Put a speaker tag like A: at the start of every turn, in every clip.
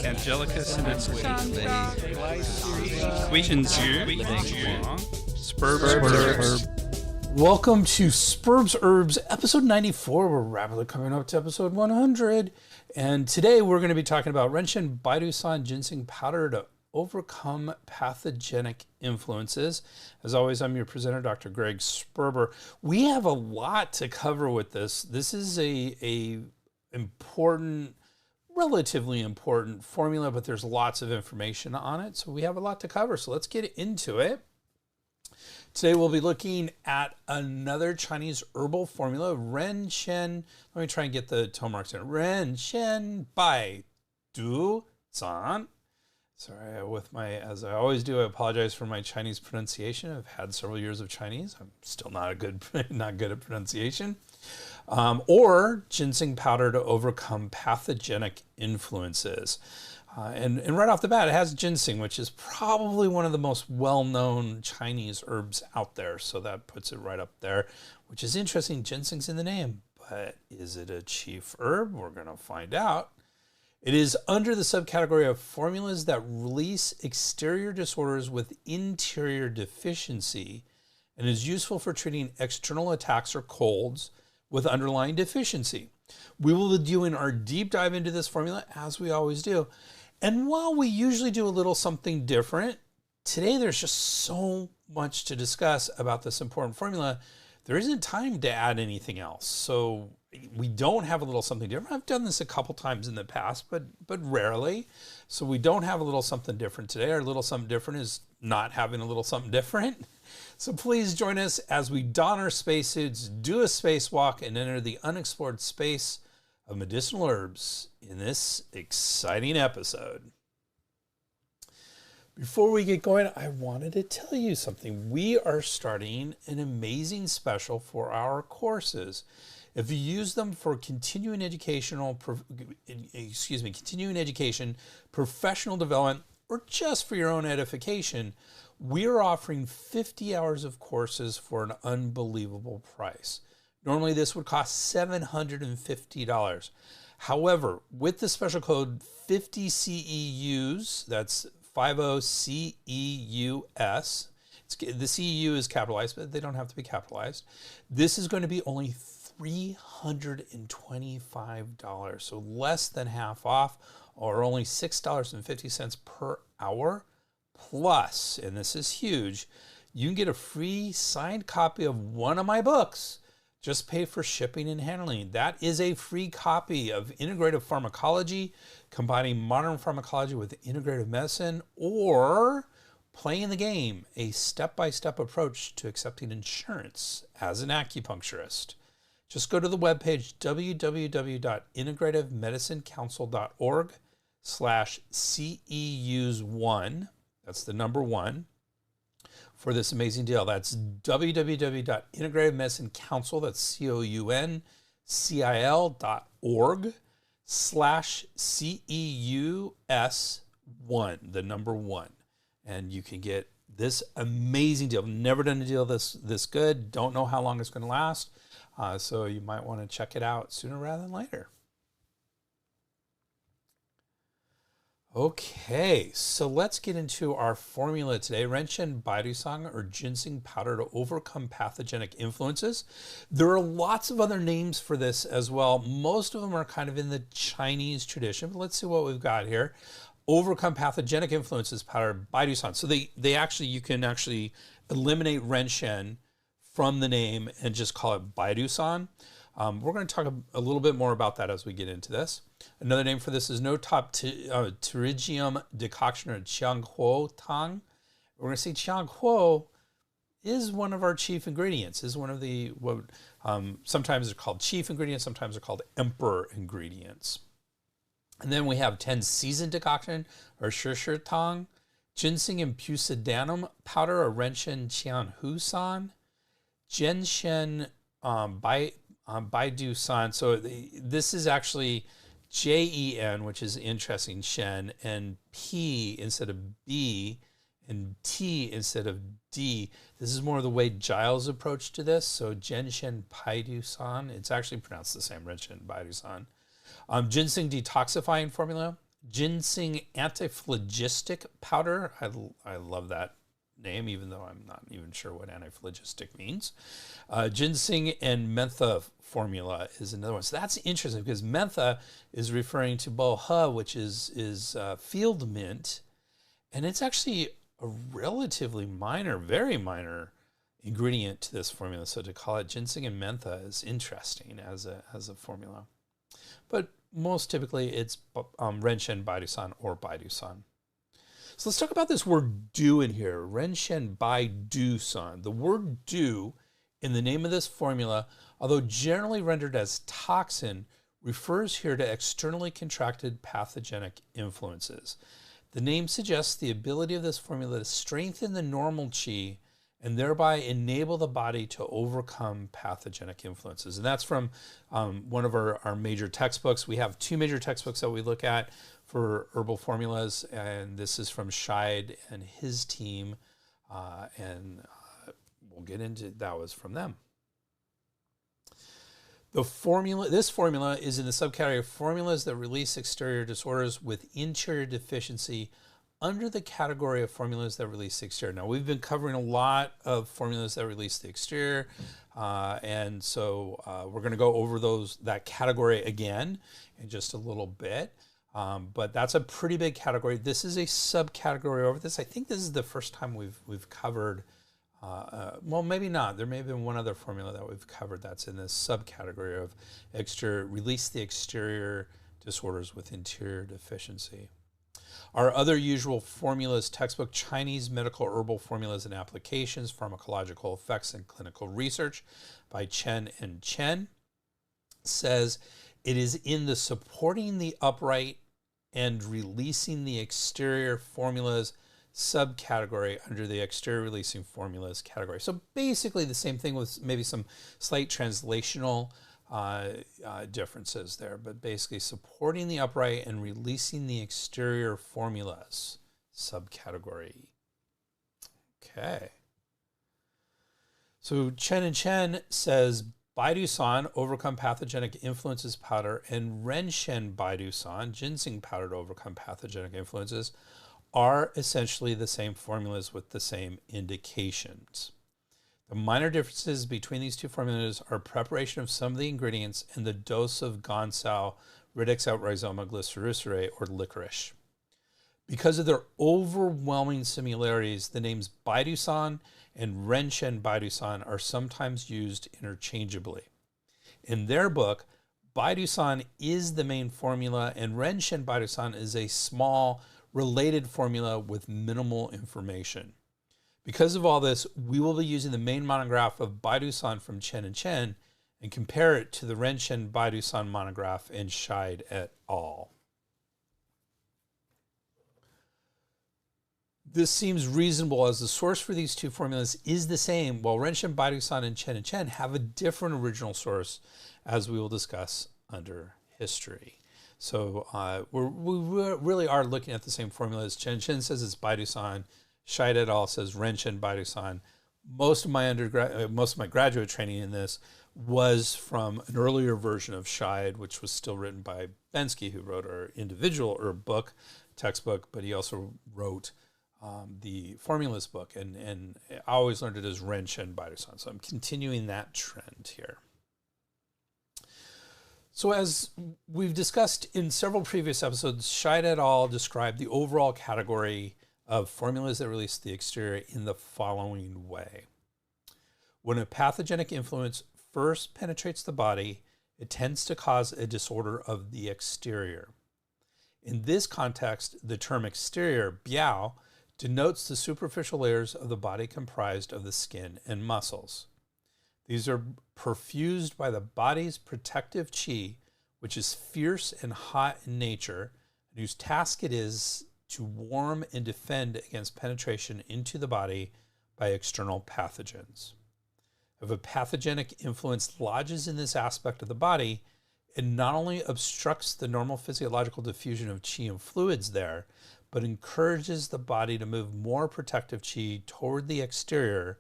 A: Angelica Welcome to Spurbs Herbs, episode 94. We're rapidly coming up to episode 100. And today we're going to be talking about Shen Baidu-san Ginseng Powder to overcome pathogenic influences. As always, I'm your presenter, Dr. Greg Sperber. We have a lot to cover with this. This is a important, relatively important formula, but there's lots of information on it. So we have a lot to cover. So let's get into it. Today we'll be looking at another Chinese herbal formula, Shen. Let me try and get the tone marks in. Shen Baidu-san. Sorry, as I always do, I apologize for my Chinese pronunciation. I've had several years of Chinese. I'm still not good at pronunciation. Or ginseng powder to overcome pathogenic influences. And right off the bat, it has ginseng, which is probably one of the most well-known Chinese herbs out there. So that puts it right up there, which is interesting. Ginseng's in the name, but is it a chief herb? We're going to find out. It is under the subcategory of formulas that release exterior disorders with interior deficiency and is useful for treating external attacks or colds with underlying deficiency. We will be doing our deep dive into this formula as we always do. And while we usually do a little something different, today there's just so much to discuss about this important formula. There isn't time to add anything else. So we don't have a little something different. I've done this a couple times in the past, but rarely. So we don't have a little something different today. Our little something different is not having a little something different. So please join us as we don our spacesuits, do a spacewalk, and enter the unexplored space of medicinal herbs in this exciting episode. Before we get going, I wanted to tell you something. We are starting an amazing special for our courses. If you use them for continuing education, professional development, or just for your own edification, we are offering 50 hours of courses for an unbelievable price. Normally this would cost $750. However, with the special code 50 CEUs, that's 50 CEUS, the CEU is capitalized, but they don't have to be capitalized. This is going to be only $325, so less than half off, or only $6.50 per hour. Plus, and this is huge, you can get a free signed copy of one of my books. Just pay for shipping and handling. That is a free copy of Integrative Pharmacology, combining modern pharmacology with integrative medicine, or Playing the Game, a step-by-step approach to accepting insurance as an acupuncturist. Just go to the webpage www.integrativemedicinecouncil.org/CEUs1. That's the number 1 for this amazing deal. That's www.integrativemedicinecouncil, that's COUNCIL.org/CEUS1, the number 1. And you can get this amazing deal. Never done a deal this good. Don't know how long it's going to last. So you might want to check it out sooner rather than later. Okay, so let's get into our formula today. Shen Baidu-san, or ginseng powder to overcome pathogenic influences. There are lots of other names for this as well. Most of them are kind of in the Chinese tradition, but let's see what we've got here. Overcome pathogenic influences powder, Baidu-san. So you can actually eliminate Shen from the name and just call it Baidu-san. We're going to talk a little bit more about that as we get into this. Another name for this is no top pterygium decoction, or Qianghuo Tang. We're going to see Qianghuo is one of our chief ingredients, is one of the, sometimes they're called chief ingredients, sometimes they're called emperor ingredients. And then we have 10 seasoned decoction, or Shi Tang, ginseng and pusidanum powder, or Shen Qianhu-san, Ginseng Baidu-san. So this is actually Jen, which is interesting, Shen, and P instead of B, and T instead of D. This is more of the way Giles approach to this. So Ginseng Baidu-san, it's actually pronounced the same, Shen Baidu-san. Ginseng detoxifying formula, ginseng antiphlogistic powder. I love that name, even though I'm not even sure what antiphlogistic means. Ginseng and mentha formula is another one. So that's interesting because mentha is referring to bohe, which is field mint, and it's actually a relatively minor, very minor ingredient to this formula. So to call it ginseng and mentha is interesting as a formula. But most typically it's Ren, Shen, Baidu-san or Baidu-san. So let's talk about this word do in here. Ren, Shen, Baidu-san. The word do in the name of this formula, although generally rendered as toxin, refers here to externally contracted pathogenic influences. The name suggests the ability of this formula to strengthen the normal qi and thereby enable the body to overcome pathogenic influences. And that's from one of our major textbooks. We have two major textbooks that we look at for herbal formulas, and this is from Shēn and his team, and we'll get into that was from them. This formula is in the subcategory of formulas that release exterior disorders with interior deficiency under the category of formulas that release the exterior. Now, we've been covering a lot of formulas that release the exterior, and so we're going to go over that category again in just a little bit. But that's a pretty big category. This is a subcategory over this. I think this is the first time we've covered. Well, maybe not. There may have been one other formula that we've covered that's in this subcategory of release the exterior disorders with interior deficiency. Our other usual formulas textbook, Chinese Medical Herbal Formulas and Applications, Pharmacological Effects and Clinical Research by Chen and Chen, says it is in the supporting the upright and releasing the exterior formulas subcategory under the exterior releasing formulas category. So basically the same thing with maybe some slight translational differences there, but basically supporting the upright and releasing the exterior formulas subcategory. Okay. So Chen and Chen says Baidu-san, Overcome Pathogenic Influences powder, and Ren, Shen, Baidu-san, Ginseng powder to overcome pathogenic influences, are essentially the same formulas with the same indications. The minor differences between these two formulas are preparation of some of the ingredients and the dose of Gansao, Ridexaut Rhizoma glycericerae, or licorice. Because of their overwhelming similarities, the names Baidu-san and Ren, Shen, Baidu-san are sometimes used interchangeably. In their book, Baidu-san is the main formula and Ren, Shen, Baidu-san is a small related formula with minimal information. Because of all this, we will be using the main monograph of Baidu-san from Chen and Chen and compare it to the Ren, Shen, Baidu-san monograph in Shēn et al. This seems reasonable as the source for these two formulas is the same, while Ren, Shen, Baidu-san and Chen have a different original source, as we will discuss under history. So we really are looking at the same formulas. Chen says it's Baidu-san. Shēn et al. Says Ren, Shen, Baidu-san. Most of my graduate training in this was from an earlier version of Shēn, which was still written by Bensky, who wrote our individual herb book, textbook, but he also wrote the formulas book, and I always learned it as Ren, Shen, Baidu-san. So I'm continuing that trend here. So as we've discussed in several previous episodes, Shēn et al. Described the overall category of formulas that release the exterior in the following way. When a pathogenic influence first penetrates the body, it tends to cause a disorder of the exterior. In this context, the term exterior, biao, denotes the superficial layers of the body comprised of the skin and muscles. These are perfused by the body's protective qi, which is fierce and hot in nature, and whose task it is to warm and defend against penetration into the body by external pathogens. If a pathogenic influence lodges in this aspect of the body, it not only obstructs the normal physiological diffusion of qi and fluids there, but encourages the body to move more protective qi toward the exterior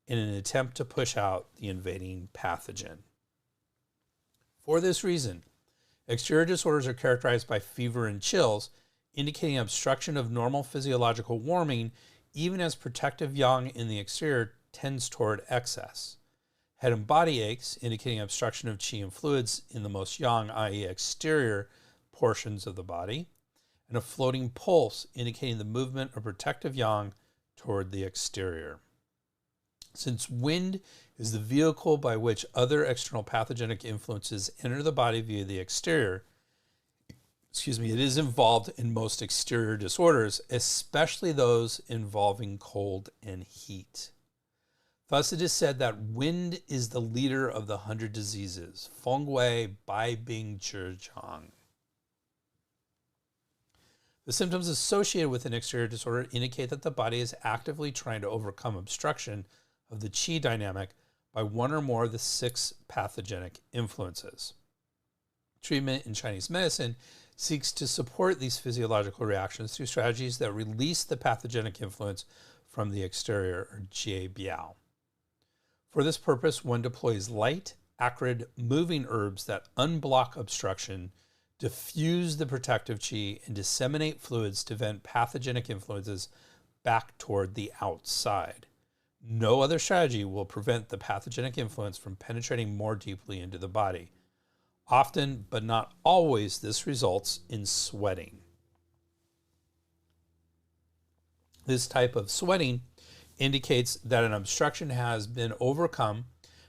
A: in an attempt to push out the invading pathogen. For this reason, Exterior disorders are characterized by fever and chills, indicating obstruction of normal physiological warming, even as protective yang in the exterior tends toward excess. Head and body aches, indicating obstruction of qi and fluids in the most yang, i.e. exterior portions of the body, and a floating pulse, indicating the movement of protective yang toward the exterior. Since wind is the vehicle by which other external pathogenic influences enter the body via the exterior, it is involved in most exterior disorders, especially those involving cold and heat. Thus it is said that wind is the leader of the 100 diseases, Feng Wei Bai Bing Zhi Zhang. The symptoms associated with an exterior disorder indicate that the body is actively trying to overcome obstruction of the qi dynamic by one or more of the 6 pathogenic influences. Treatment in Chinese medicine seeks to support these physiological reactions through strategies that release the pathogenic influence from the exterior, or jie biao. For this purpose, one deploys light, acrid, moving herbs that unblock obstruction, diffuse the protective qi, and disseminate fluids to vent pathogenic influences back toward the outside. No other strategy will prevent the pathogenic influence from penetrating more deeply into the body. Often, but not always, this results in sweating. This type of sweating indicates that an obstruction has been overcome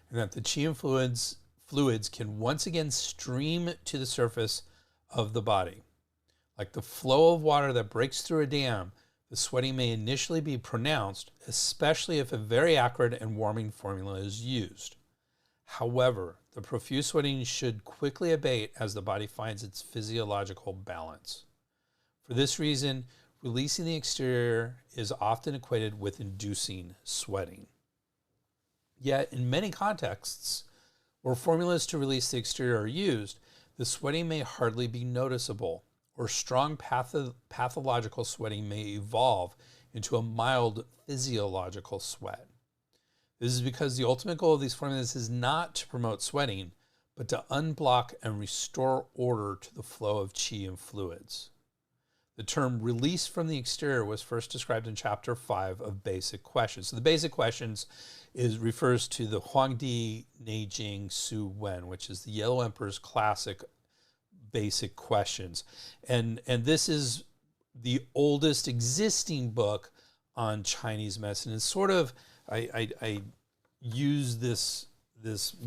A: and that the qi and fluids can once again stream to the surface of the body. Like the flow of water that breaks through a dam, the sweating may initially be pronounced, especially if a very acrid and warming formula is used. However, the profuse sweating should quickly abate as the body finds its physiological balance. For this reason, releasing the exterior is often equated with inducing sweating. Yet, in many contexts where formulas to release the exterior are used, the sweating may hardly be noticeable, or strong pathological sweating may evolve into a mild physiological sweat. This is because the ultimate goal of these formulas is not to promote sweating, but to unblock and restore order to the flow of qi and fluids. The term release from the exterior was first described in chapter 5 of Basic Questions. So the Basic Questions refers to the Huangdi Neijing Su Wen, which is the Yellow Emperor's classic Basic Questions. And this is the oldest existing book on Chinese medicine. And sort of, I use this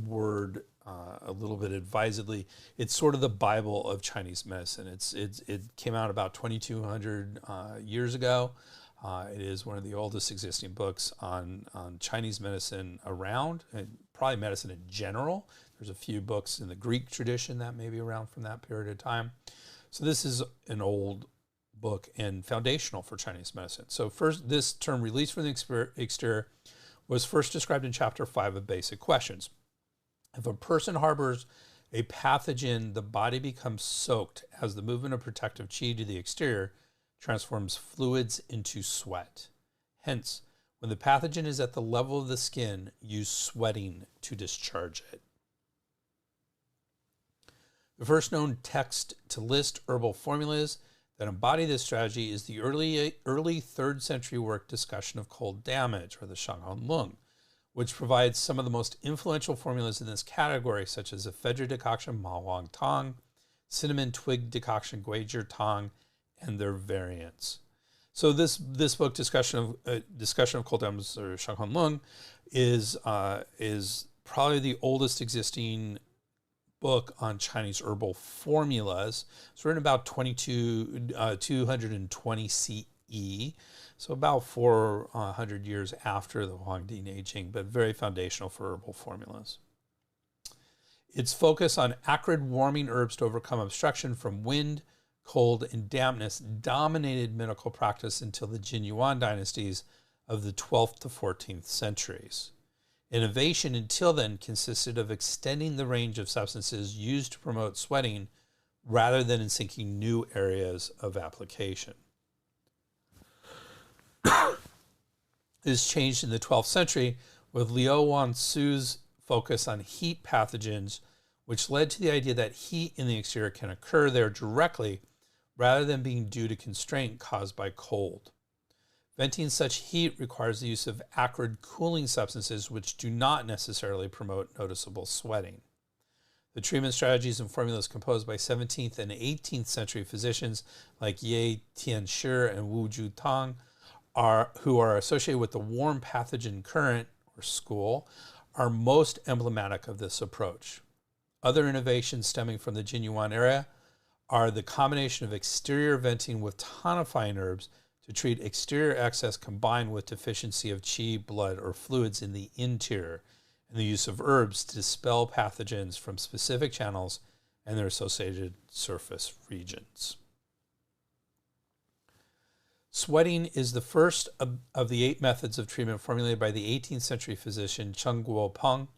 A: word a little bit advisedly. It's sort of the Bible of Chinese medicine. It came out about 2,200 years ago. It is one of the oldest existing books on Chinese medicine around, and probably medicine in general. There's a few books in the Greek tradition that may be around from that period of time. So this is an old book and foundational for Chinese medicine. So first, this term release from the exterior was first described in chapter 5 of Basic Questions. If a person harbors a pathogen, the body becomes soaked as the movement of protective qi to the exterior transforms fluids into sweat. Hence, when the pathogen is at the level of the skin, use sweating to discharge it. The first known text to list herbal formulas that embody this strategy is the early 3rd century work Discussion of Cold Damage, or the Shanghanlong, which provides some of the most influential formulas in this category, such as ephedra decoction Ma Huang Tong, cinnamon twig decoction Guizhi Tong, and their variants. So this book, Discussion of Cold Damage, or Shanghanlong, is probably the oldest existing book on Chinese herbal formulas. It's written about 220 CE, so about 400 years after the Huangdi Neijing, but very foundational for herbal formulas. Its focus on acrid warming herbs to overcome obstruction from wind, cold, and dampness dominated medical practice until the Jin Yuan dynasties of the 12th to 14th centuries. Innovation until then consisted of extending the range of substances used to promote sweating rather than in seeking new areas of application. This changed in the 12th century with Liu Wansu's focus on heat pathogens, which led to the idea that heat in the exterior can occur there directly rather than being due to constraint caused by cold. Venting such heat requires the use of acrid cooling substances which do not necessarily promote noticeable sweating. The treatment strategies and formulas composed by 17th and 18th century physicians like Ye Tianshi and Wu Jutang who are associated with the warm pathogen current or school are most emblematic of this approach. Other innovations stemming from the Jinyuan era are the combination of exterior venting with tonifying herbs to treat exterior excess combined with deficiency of qi, blood, or fluids in the interior, and the use of herbs to dispel pathogens from specific channels and their associated surface regions. Sweating is the first of the 8 methods of treatment formulated by the 18th century physician Cheng Guopeng,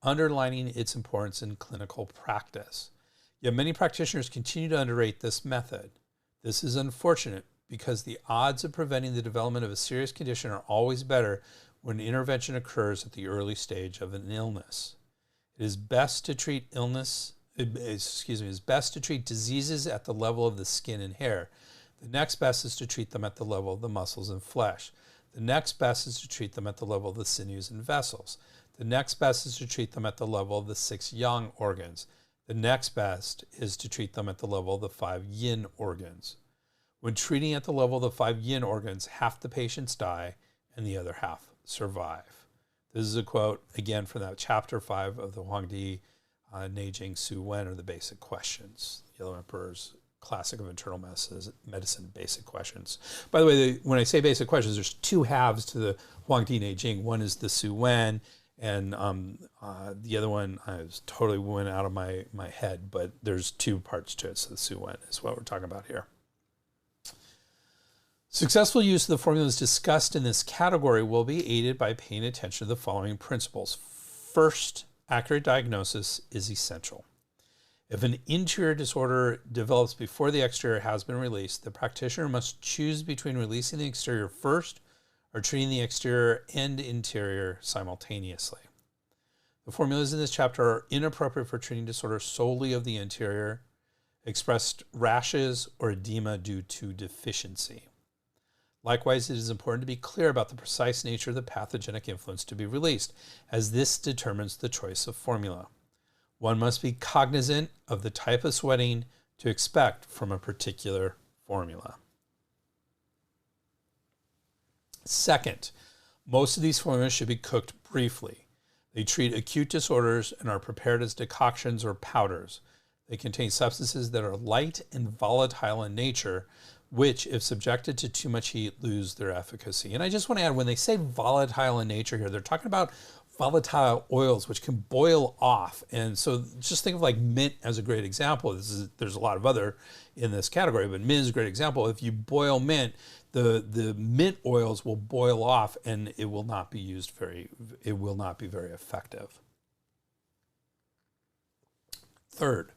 A: underlining its importance in clinical practice. Yet many practitioners continue to underrate this method. This is unfortunate because the odds of preventing the development of a serious condition are always better when intervention occurs at the early stage of an illness. It is best to treat diseases at the level of the skin and hair. The next best is to treat them at the level of the muscles and flesh. The next best is to treat them at the level of the sinews and vessels. The next best is to treat them at the level of the 6 yang organs. The next best is to treat them at the level of the 5 yin organs. When treating at the level of the 5 yin organs, half the patients die and the other half survive. This is a quote, again, from that chapter 5 of the Huangdi Neijing Su Wen, or the Basic Questions, Yellow Emperor's Classic of Internal Medicine Basic Questions. By the way, when I say basic questions, there's 2 halves to the Huangdi Neijing. One is the Su Wen, and the other one totally went out of my head, but there's 2 parts to it. So the Su Wen is what we're talking about here. Successful use of the formulas discussed in this category will be aided by paying attention to the following principles. First, accurate diagnosis is essential. If an interior disorder develops before the exterior has been released, the practitioner must choose between releasing the exterior first or treating the exterior and interior simultaneously. The formulas in this chapter are inappropriate for treating disorders solely of the interior, expressed rashes, or edema due to deficiency. Likewise, it is important to be clear about the precise nature of the pathogenic influence to be released, as this determines the choice of formula. One must be cognizant of the type of sweating to expect from a particular formula. Second, most of these formulas should be cooked briefly. They treat acute disorders and are prepared as decoctions or powders. They contain substances that are light and volatile in nature, which, if subjected to too much heat, lose their efficacy. And I just want to add, when they say volatile in nature here, they're talking about volatile oils, which can boil off. And so just think of like mint as a great example. There's a lot of other in this category, but mint is a great example. If you boil mint, the mint oils will boil off and it will not be very effective. Third,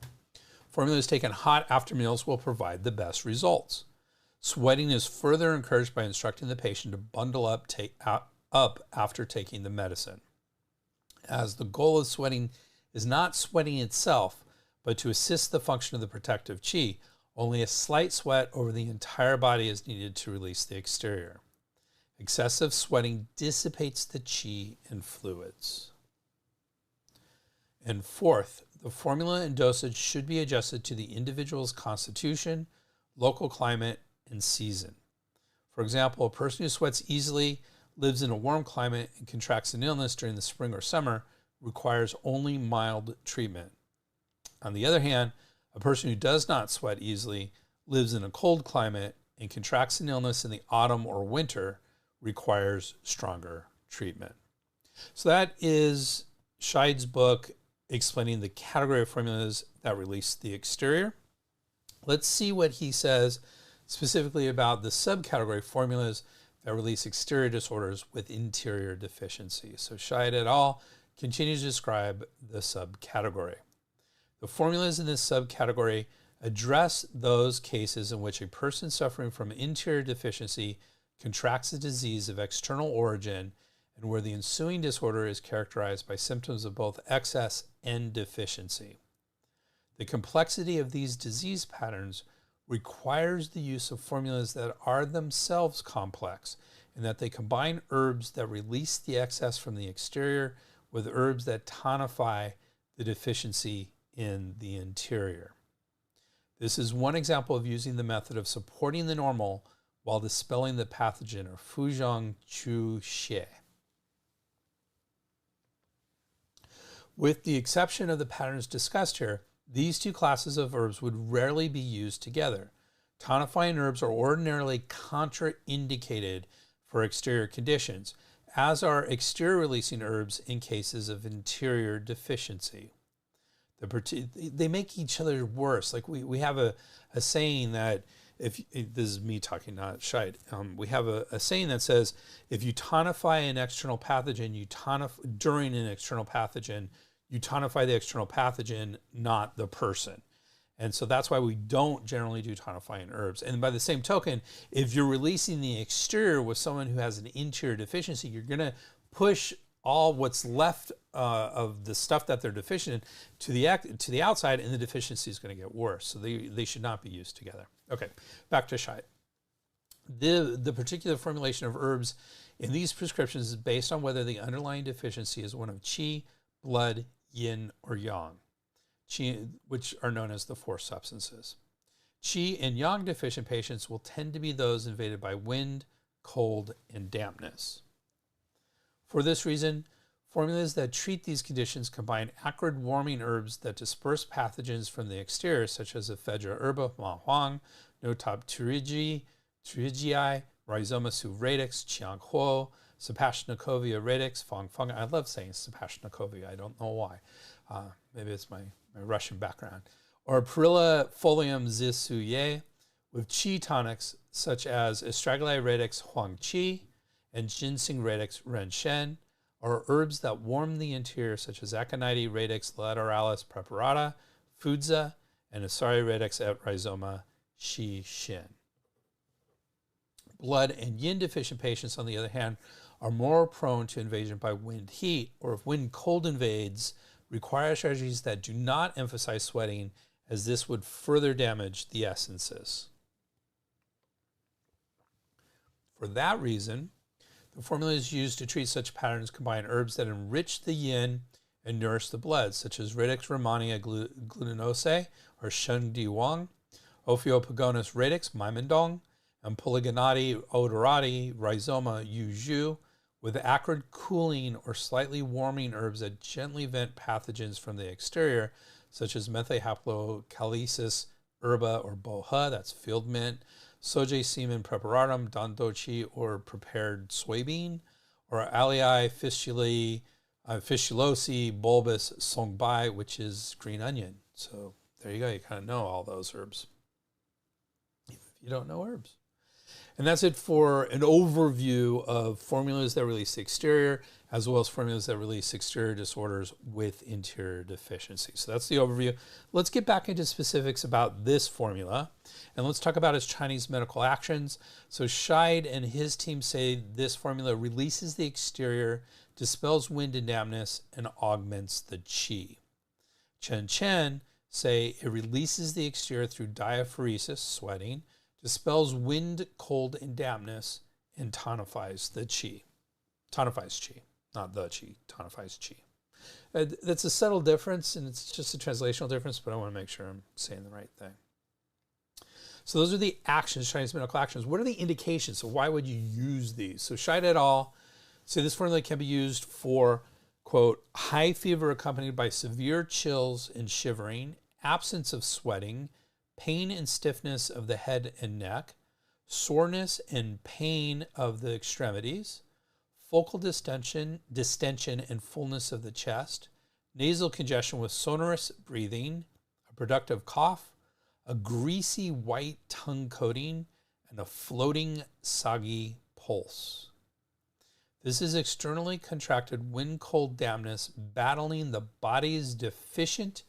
A: formulas taken hot after meals will provide the best results. Sweating is further encouraged by instructing the patient to bundle up after taking the medicine. As the goal of sweating is not sweating itself, but to assist the function of the protective qi, only a slight sweat over the entire body is needed to release the exterior. Excessive sweating dissipates the qi and fluids. And fourth, the formula and dosage should be adjusted to the individual's constitution, local climate, and season. For example, a person who sweats easily, lives in a warm climate, and contracts an illness during the spring or summer requires only mild treatment. On the other hand, a person who does not sweat easily, lives in a cold climate, and contracts an illness in the autumn or winter requires stronger treatment. So that is Scheid's book explaining the category of formulas that release the exterior. Let's see what he says specifically about the subcategory formulas that release exterior disorders with interior deficiency. So Scheid et al. Continues to describe the subcategory. The formulas in this subcategory address those cases in which a person suffering from interior deficiency contracts a disease of external origin and where the ensuing disorder is characterized by symptoms of both excess and deficiency. The complexity of these disease patterns requires the use of formulas that are themselves complex, and that they combine herbs that release the excess from the exterior with herbs that tonify the deficiency in the interior. This is one example of using the method of supporting the normal while dispelling the pathogen, or Fuzhong Chu Xie. With the exception of the patterns discussed here, these two classes of herbs would rarely be used together. Tonifying herbs are ordinarily contraindicated for exterior conditions, as are exterior releasing herbs in cases of interior deficiency. They make each other worse. Like we have a saying that, this is me talking, not Scheid. We have a saying that says, if you tonify an external pathogen, during an external pathogen, you tonify the external pathogen, not the person. And so that's why we don't generally do tonifying herbs. And by the same token, if you're releasing the exterior with someone who has an interior deficiency, you're going to push all what's left of the stuff that they're deficient in to the outside, and the deficiency is going to get worse. So they should not be used together. Okay, back to Scheid. The particular formulation of herbs in these prescriptions is based on whether the underlying deficiency is one of qi, blood, yin, or yang, qi, which are known as the four substances. Qi and yang deficient patients will tend to be those invaded by wind, cold, and dampness. For this reason, formulas that treat these conditions combine acrid warming herbs that disperse pathogens from the exterior, such as ephedra herba, ma huang, notop turigii, rhizoma radix, qiang huo, Sapashnacovia radix, fong. I love saying Sapashnacovia. I don't know why. Maybe it's my Russian background. Or Perilla folium zisuye, with qi tonics such as Astragalus radix huang qi and Ginseng radix ren Shen, or herbs that warm the interior such as Aconites radix lateralis preparata, Fudza, and Asari radix et rhizoma Shen. Blood and yin deficient patients, on the other hand, are more prone to invasion by wind heat, or if wind cold invades, require strategies that do not emphasize sweating, as this would further damage the essences. For that reason, the formulas used to treat such patterns combine herbs that enrich the yin and nourish the blood, such as Radix romania glutinose, or Shen Di Wang, Ophiopogonus radix Maimendong, and Polygonati odorati rhizoma Yu, with acrid cooling or slightly warming herbs that gently vent pathogens from the exterior, such as Methahaplocalicis herba, or boha, that's field mint, Soje semen preparatum, dandochi, or prepared soybean, or Alii fistulosi bulbus songbai, which is green onion. So there you go. You kind of know all those herbs, even if you don't know herbs. And that's it for an overview of formulas that release the exterior, as well as formulas that release exterior disorders with interior deficiency. So that's the overview. Let's get back into specifics about this formula, and let's talk about its Chinese medical actions. So Scheid and his team say this formula releases the exterior, dispels wind and dampness, and augments the qi. Chen say it releases the exterior through diaphoresis, sweating, dispels wind, cold, and dampness, and tonifies the qi. Tonifies qi, not the qi, tonifies qi. That's a subtle difference, and it's just a translational difference, but I want to make sure I'm saying the right thing. So those are the actions, Chinese medical actions. What are the indications? So why would you use these? So Scheid et al. Say this formula can be used for, quote, high fever accompanied by severe chills and shivering, absence of sweating, pain and stiffness of the head and neck, soreness and pain of the extremities, focal distension and fullness of the chest, nasal congestion with sonorous breathing, a productive cough, a greasy white tongue coating, and a floating soggy pulse. This is externally contracted wind cold dampness battling the body's deficient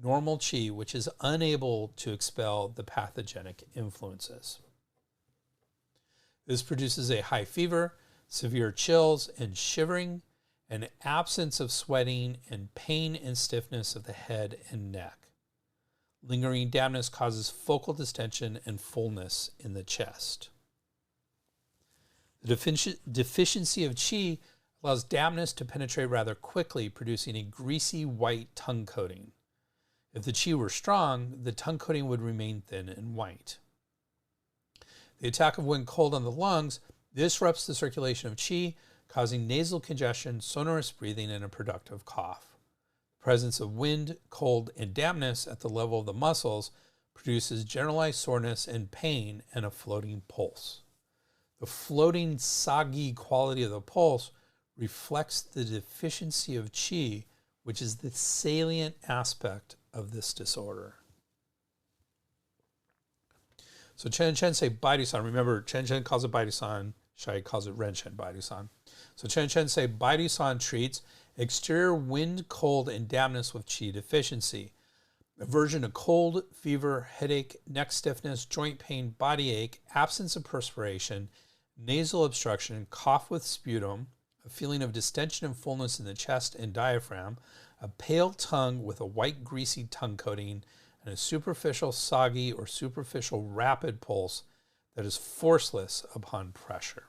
A: normal qi, which is unable to expel the pathogenic influences. This produces a high fever, severe chills and shivering, an absence of sweating, and pain and stiffness of the head and neck. Lingering dampness causes focal distension and fullness in the chest. The deficiency of qi allows dampness to penetrate rather quickly, producing a greasy white tongue coating. If the qi were strong, the tongue coating would remain thin and white. The attack of wind cold on the lungs disrupts the circulation of qi, causing nasal congestion, sonorous breathing, and a productive cough. The presence of wind, cold, and dampness at the level of the muscles produces generalized soreness and pain and a floating pulse. The floating, soggy quality of the pulse reflects the deficiency of qi, which is the salient aspect of this disorder. So Chen and Chen say Baidu-san. Remember, Chen calls it Baidu-san. Shai calls it Ren-Chen Baidu-san. So Chen and Chen say Baidu-san treats exterior wind, cold, and dampness with qi deficiency. Aversion to cold, fever, headache, neck stiffness, joint pain, body ache, absence of perspiration, nasal obstruction, cough with sputum, a feeling of distension and fullness in the chest and diaphragm, a pale tongue with a white greasy tongue coating, and a superficial soggy or superficial rapid pulse that is forceless upon pressure.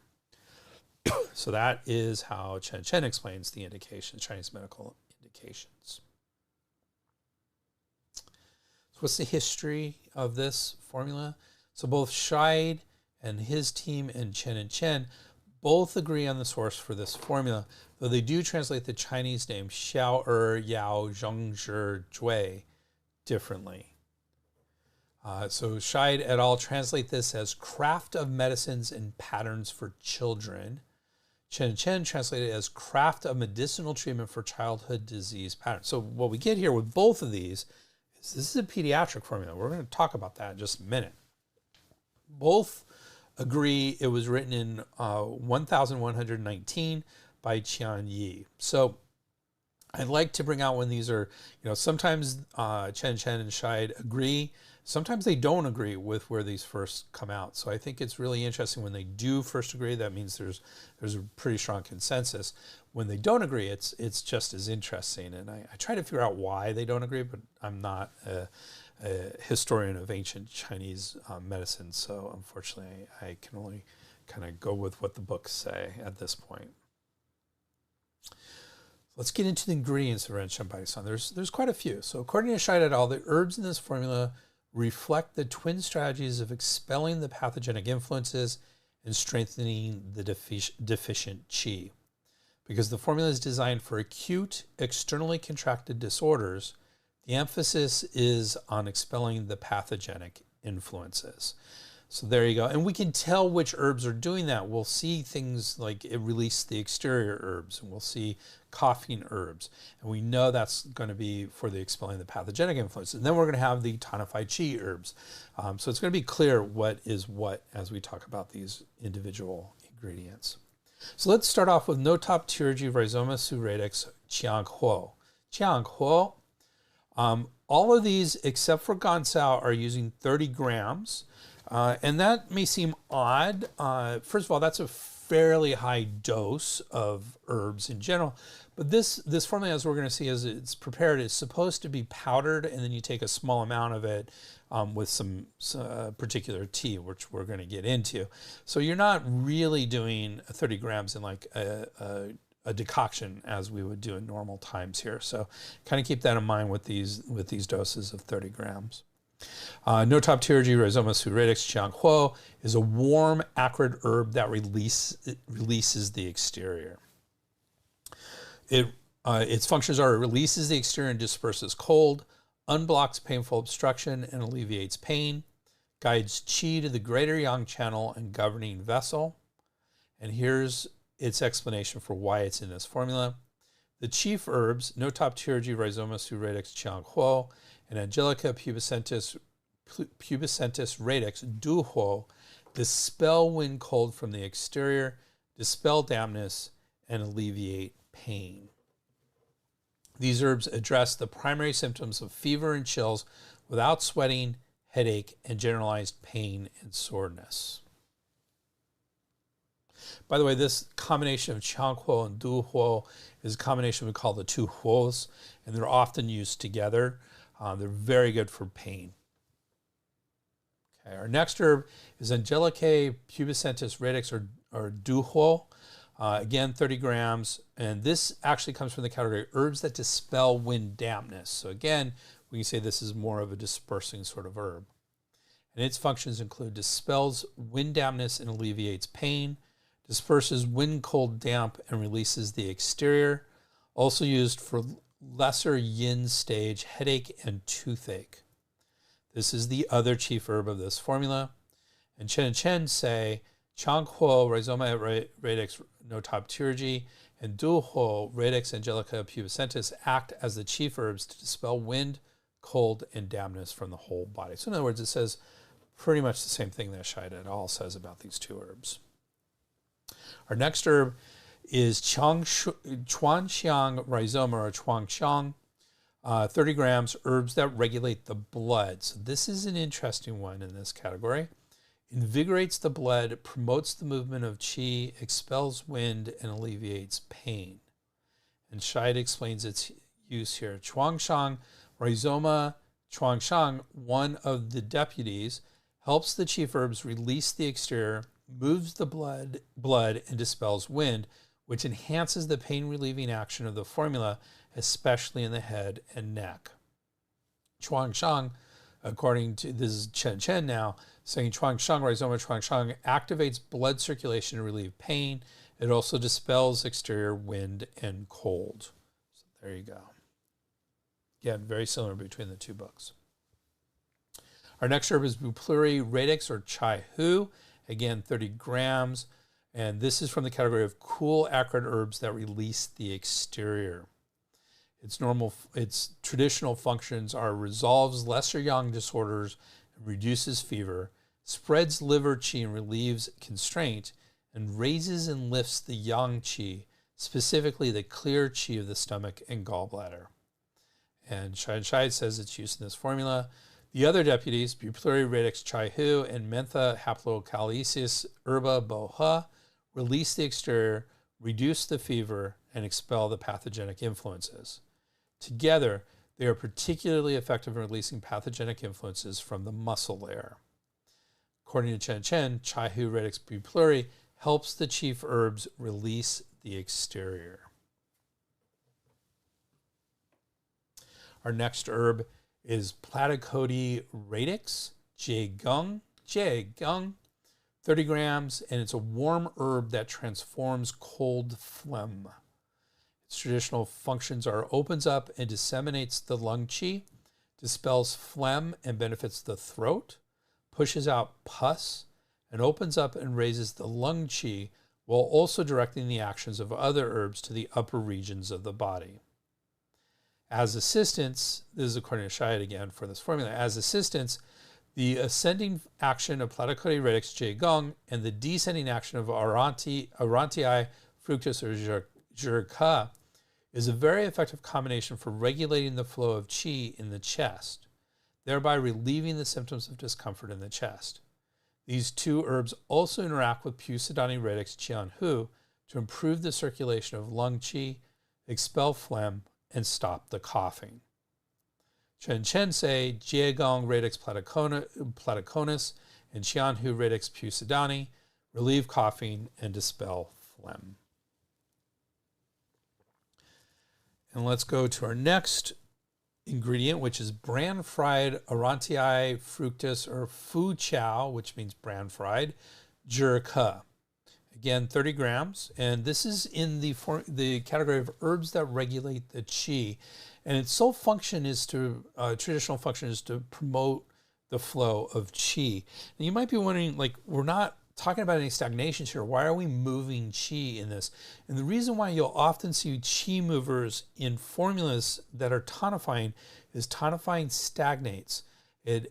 A: So that is how Chen explains the indications, Chinese medical indications. So what's the history of this formula? So both Shai and his team and Chen both agree on the source for this formula, though they do translate the Chinese name Xiao Yao Zhongzhi Zhui differently. So Shai et al. Translate this as craft of medicines and patterns for children. Chen translated it as craft of medicinal treatment for childhood disease patterns. So what we get here with both of these is this is a pediatric formula. We're going to talk about that in just a minute. Both agree it was written in 1119 by Qian Yi. So I'd like to bring out when these are, sometimes Chen and Shai agree. Sometimes they don't agree with where these first come out. So I think it's really interesting when they do first agree. That means there's a pretty strong consensus. When they don't agree, it's just as interesting. And I try to figure out why they don't agree, but I'm not a historian of ancient Chinese medicine. So unfortunately, I can only kind of go with what the books say at this point. Let's get into the ingredients of Ren-Chen Baidu-san. There's quite a few. So according to Shai et al., the herbs in this formula reflect the twin strategies of expelling the pathogenic influences and strengthening the deficient qi. Because the formula is designed for acute, externally contracted disorders, the emphasis is on expelling the pathogenic influences. So there you go. And we can tell which herbs are doing that. We'll see things like it released the exterior herbs, and we'll see coughing herbs. And we know that's going to be for the expelling the pathogenic influence. And then we're going to have the tonified qi herbs. So it's going to be clear what is what as we talk about these individual ingredients. So let's start off with Notop Tirji Rhizoma Suradix Qiang Huo. Qiang Huo. All of these, except for Gansao, are using 30 grams. And that may seem odd. First of all, that's a fairly high dose of herbs in general. But this formula, as we're going to see as it's prepared, is supposed to be powdered, and then you take a small amount of it with some particular tea, which we're going to get into. So you're not really doing 30 grams in like a decoction as we would do in normal times here. So kind of keep that in mind with these doses of 30 grams. Notop Tirji Rhizoma Suradix Qiang Huo is a warm, acrid herb that releases the exterior. Its functions are it releases the exterior and disperses cold, unblocks painful obstruction and alleviates pain, guides qi to the greater yang channel and governing vessel. And here's its explanation for why it's in this formula. The chief herbs, Notop Tirji Rhizoma Suradix Qiang Huo and Angelica pubescentis radix Du Huo, dispel wind cold from the exterior, dispel dampness, and alleviate pain. These herbs address the primary symptoms of fever and chills without sweating, headache, and generalized pain and soreness. By the way, this combination of Qiang Huo and Du Huo is a combination we call the two Huos, and they're often used together. They're very good for pain. Okay, our next herb is Angelicae pubescentis radix or duhuo. Again, 30 grams. And this actually comes from the category herbs that dispel wind dampness. So again, we can say this is more of a dispersing sort of herb. And its functions include dispels wind dampness and alleviates pain, disperses wind, cold, damp, and releases the exterior. Also used for lesser yin stage headache and toothache. This is the other chief herb of this formula. And Shen say, Changhuo rhizoma radix notopterygi and Duhuo radix angelica pubescentis act as the chief herbs to dispel wind, cold, and dampness from the whole body. So in other words, it says pretty much the same thing that Shai et al. Says about these two herbs. Our next herb is Chuanxiang rhizoma or Chuanxiang. 30 grams, herbs that regulate the blood. So this is an interesting one in this category. Invigorates the blood, promotes the movement of qi, expels wind, and alleviates pain. And Shai explains its use here. Chuanxiang rhizoma, Chuanxiang, one of the deputies, helps the chief herbs release the exterior, moves the blood and dispels wind, which enhances the pain-relieving action of the formula, especially in the head and neck. Chuanxiang, according to, this is Chen now, saying Chuanxiang rhizoma Chuanxiang activates blood circulation to relieve pain. It also dispels exterior wind and cold. So there you go. Again, very similar between the two books. Our next herb is Bupleury radix or Chai Hu. Again, 30 grams. And this is from the category of cool, acrid herbs that release the exterior. Its traditional functions are resolves lesser yang disorders, reduces fever, spreads liver qi and relieves constraint, and raises and lifts the yang qi, specifically the clear qi of the stomach and gallbladder. And Shai says its use in this formula. The other deputies, Bupleury radix Chai Hu and Mentha haplocalcisis herba boha, release the exterior, reduce the fever, and expel the pathogenic influences. Together, they are particularly effective in releasing pathogenic influences from the muscle layer. According to Chen, Chai Hu radix Bupleury helps the chief herbs release the exterior. Our next herb is Platycody radix, Jiegong, 30 grams, and it's a warm herb that transforms cold phlegm. Its traditional functions are opens up and disseminates the lung qi, dispels phlegm and benefits the throat, pushes out pus, and opens up and raises the lung qi while also directing the actions of other herbs to the upper regions of the body. As assistants, this is according to Shai again for this formula, as assistants, the ascending action of Platycody radix Jiegong and the descending action of Aurantii fructus or Zhirka is a very effective combination for regulating the flow of qi in the chest, thereby relieving the symptoms of discomfort in the chest. These two herbs also interact with Pusidani radix Qianhu to improve the circulation of lung qi, expel phlegm, and stop the coughing. Chen say Jiegong radix platyconus and Qianhu radix Pusidani relieve coughing and dispel phlegm. And let's go to our next ingredient, which is bran fried Aurantii fructus or fu chow, which means bran fried, Zhirka. Again, 30 grams. And this is in the category of herbs that regulate the qi. And its sole function is traditional function is to promote the flow of qi. And you might be wondering, like, we're not talking about any stagnations here. Why are we moving qi in this? And the reason why you'll often see qi movers in formulas that are tonifying is tonifying stagnates.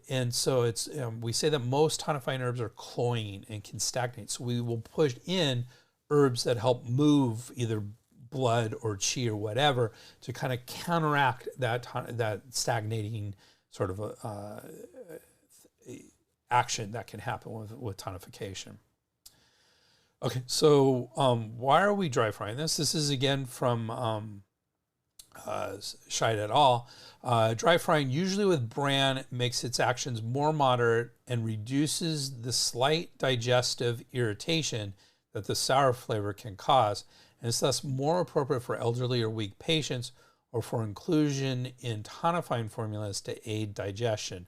A: And so it's we say that most tonifying herbs are cloying and can stagnate. So we will push in herbs that help move either blood or qi or whatever to kind of counteract that stagnating sort of action that can happen with tonification. Okay, so why are we dry frying this? This is again from Scheid et al. Dry frying, usually with bran, makes its actions more moderate and reduces the slight digestive irritation that the sour flavor can cause, and is thus more appropriate for elderly or weak patients or for inclusion in tonifying formulas to aid digestion.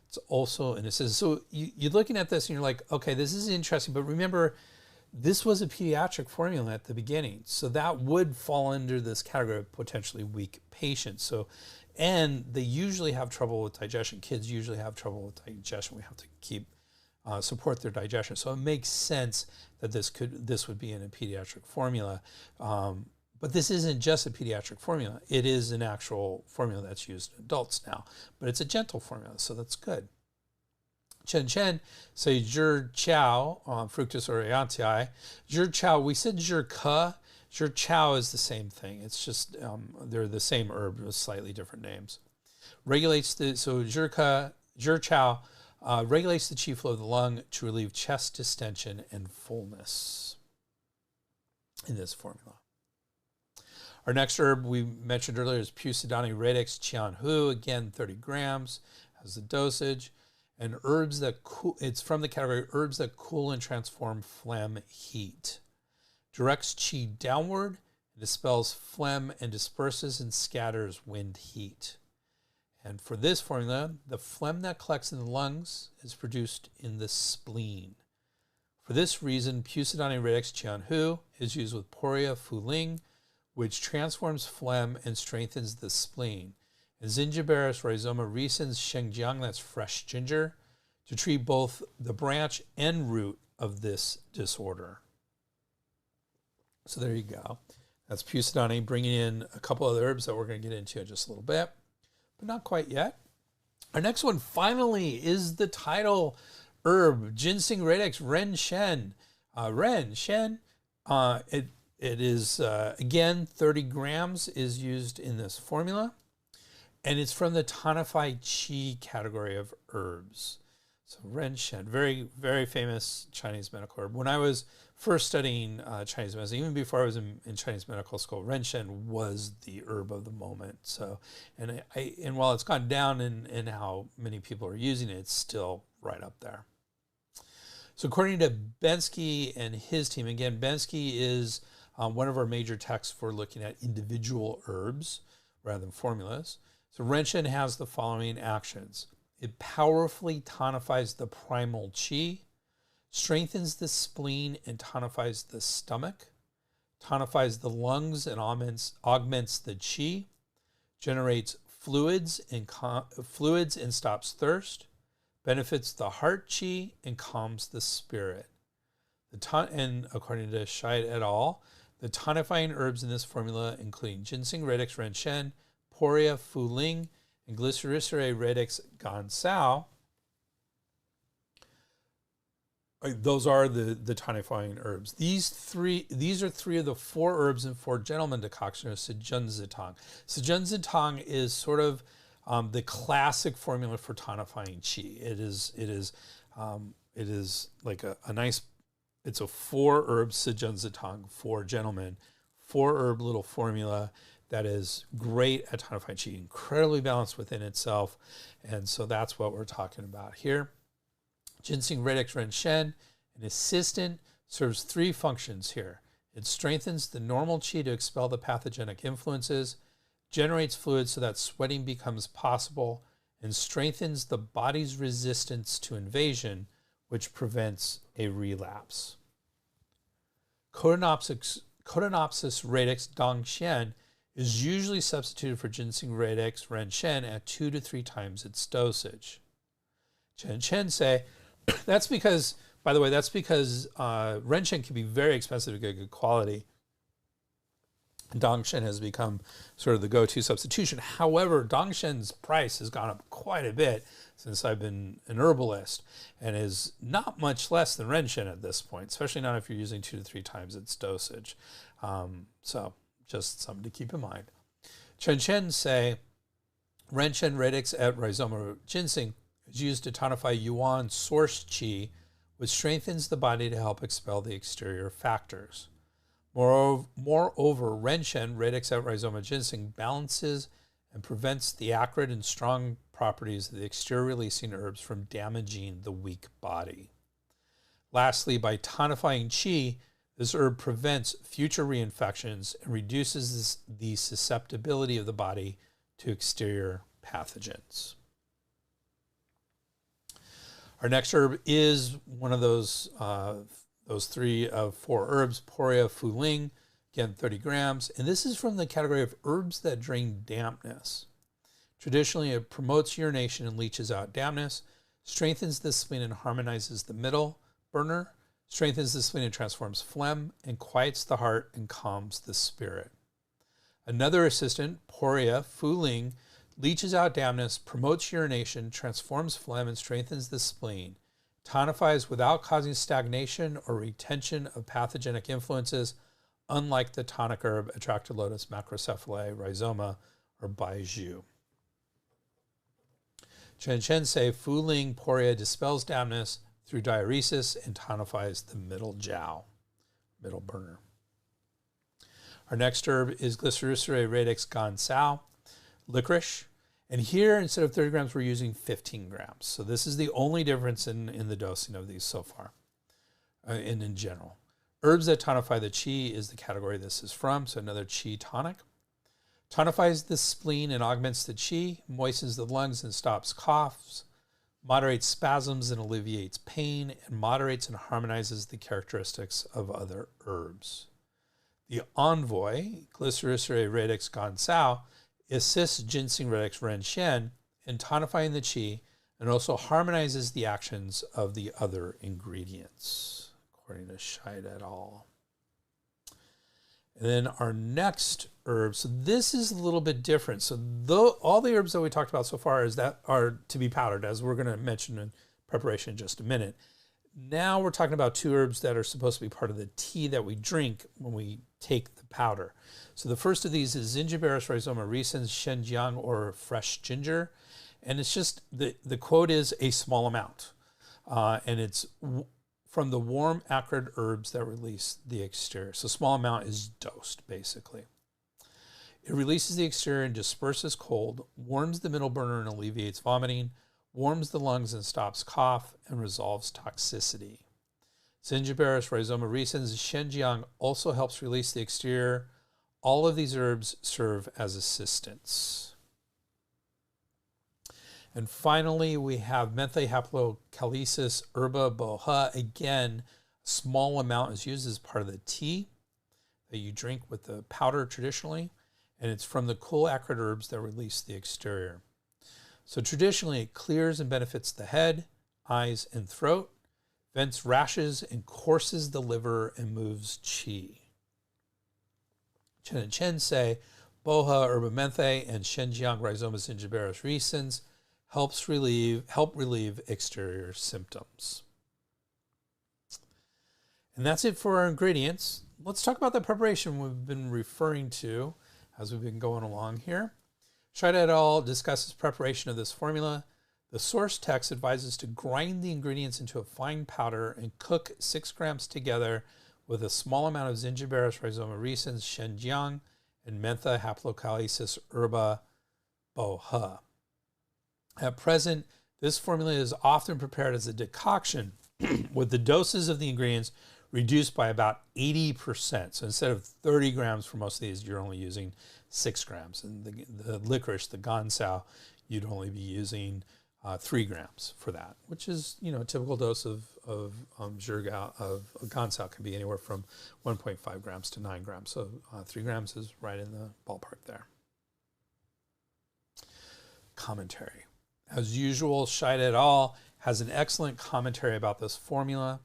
A: It's also, and it says, so you're looking at this and you're like, okay, this is interesting, but remember, this was a pediatric formula at the beginning. So that would fall under this category of potentially weak patients. So, and they usually have trouble with digestion. Kids usually have trouble with digestion. We have to keep, support their digestion. So it makes sense that this would be in a pediatric formula. But this isn't just a pediatric formula. It is an actual formula that's used in adults now, but it's a gentle formula, so that's good. Chen say zhi chow, fructus aureatii. Zhi chow, we said zhi ke. Zhi chow is the same thing. It's just, they're the same herb with slightly different names. Regulates the, so zhi chow regulates the chi flow of the lung to relieve chest distension and fullness in this formula. Our next herb we mentioned earlier is Pusidani radix qianhu, again 30 grams as the dosage. And herbs that cool, it's from the category herbs that cool and transform phlegm heat. Directs qi downward, dispels phlegm, and disperses and scatters wind heat. And for this formula, the phlegm that collects in the lungs is produced in the spleen. For this reason, Pusidani radix qianhu is used with Poria fuling, which transforms phlegm and strengthens the spleen. And Zingiberis rhizoma recens shengjiang, that's fresh ginger, to treat both the branch and root of this disorder. So there you go. That's Pusidani, bringing in a couple of herbs that we're going to get into in just a little bit, but not quite yet. Our next one finally is the title herb, Ginseng radix ren Shen. Shen, it is, again, 30 grams is used in this formula. And it's from the tonified qi category of herbs. So ren Shen, very, very famous Chinese medical herb. When I was first studying Chinese medicine, even before I was in Chinese medical school, ren Shen was the herb of the moment. So, and while it's gone down in how many people are using it, it's still right up there. So according to Bensky and his team, again, Bensky is one of our major texts for looking at individual herbs rather than formulas. So ren Shen has the following actions. It powerfully tonifies the primal qi, strengthens the spleen and tonifies the stomach, tonifies the lungs and augments the qi, generates fluids and stops thirst, benefits the heart qi and calms the spirit. And according to Scheid et al., the tonifying herbs in this formula, including ginseng radix ren Shen, Poria fuling, and Glycericerae radix gansao, those are the tonifying herbs. These are three of the 4 herbs and 4 gentlemen decoction of Sejunzitang. Sejunzitang is sort of the classic formula for tonifying qi. It is like a nice. It's a 4 herb Sejunzitang, 4 gentlemen, 4 herb little formula that is great at tonifying qi, incredibly balanced within itself. And so that's what we're talking about here. Ginseng radix ren Shen, an assistant, serves 3 functions here. It strengthens the normal qi to expel the pathogenic influences, generates fluid so that sweating becomes possible, and strengthens the body's resistance to invasion, which prevents a relapse. Cotinopsis radix dongxian is usually substituted for ginseng radix ren Shen at 2 to 3 times its dosage. Chen say, that's because, by the way, ren Shen can be very expensive to get good quality. Dongshen has become sort of the go-to substitution. However, Dongshen's price has gone up quite a bit since I've been an herbalist and is not much less than ren Shen at this point, especially not if you're using 2 to 3 times its dosage. So just something to keep in mind. Chen say, ren Shen radix et rhizoma ginseng is used to tonify yuan source qi, which strengthens the body to help expel the exterior factors. Moreover, Shen, radix out rhizoma ginseng, balances and prevents the acrid and strong properties of the exterior releasing herbs from damaging the weak body. Lastly, by tonifying qi, this herb prevents future reinfections and reduces the susceptibility of the body to exterior pathogens. Our next herb is one of those 3 of 4 herbs, Poria Fuling, again 30 grams. And this is from the category of herbs that drain dampness. Traditionally, it promotes urination and leaches out dampness, strengthens the spleen and harmonizes the middle burner, strengthens the spleen and transforms phlegm, and quiets the heart and calms the spirit. Another assistant, Poria Fuling, leaches out dampness, promotes urination, transforms phlegm, and strengthens the spleen. Tonifies without causing stagnation or retention of pathogenic influences, unlike the tonic herb Atractylotus macrocephalae, rhizoma, or Baiju. Shen say Fuling Poria dispels dampness through diuresis and tonifies the middle jiao, middle burner. Our next herb is Glycericerae radix gansao, licorice. And here, instead of 30 grams, we're using 15 grams. So this is the only difference in the dosing of these so far, and in general. Herbs that tonify the qi is the category this is from, so another qi tonic. Tonifies the spleen and augments the qi, moistens the lungs and stops coughs, moderates spasms and alleviates pain, and moderates and harmonizes the characteristics of other herbs. The envoy, Glycericerae radix gansao, assists ginseng radix Shen in tonifying the qi and also harmonizes the actions of the other ingredients, according to Scheid et al. And then our next herb, so this is a little bit different. So all the herbs that we talked about so far are to be powdered, as we're going to mention in preparation in just a minute. Now we're talking about 2 herbs that are supposed to be part of the tea that we drink when we take the powder. So the first of these is Zingiberis rhizoma recens Shenjiang, or fresh ginger. And it's just, the quote is a small amount. And it's from the warm acrid herbs that release the exterior. So small amount is dosed, basically. It releases the exterior and disperses cold, warms the middle burner and alleviates vomiting, warms the lungs and stops cough, and resolves toxicity. Zingiberis rhizoma recens Shenjiang also helps release the exterior. All of these herbs serve as assistants. And finally, we have Menthe haplocalicis herba boha. Again, a small amount is used as part of the tea that you drink with the powder traditionally, and it's from the cool acrid herbs that release the exterior. So traditionally, it clears and benefits the head, eyes, and throat, vents rashes and courses the liver and moves qi. Chen and Chen say boha herba menthe and Shenjiang rhizoma zingiberis recens help relieve exterior symptoms. And that's it for our ingredients. Let's talk about the preparation we've been referring to as we've been going along here. Scheid et al. Discusses preparation of this formula. The source text advises to grind the ingredients into a fine powder and cook 6 grams together with a small amount of Zingiberis rhizoma recens Shenjiang and Menthe haplocalicis herba boha. At present, this formula is often prepared as a decoction with the doses of the ingredients reduced by about 80%. So instead of 30 grams for most of these, you're only using 6 grams. And the licorice, the gansao, you'd only be using 3 grams for that, which is, a typical dose of gansao can be anywhere from 1.5 grams to 9 grams. So 3 grams is right in the ballpark there. Commentary. As usual, Scheid et al. Has an excellent commentary about this formula.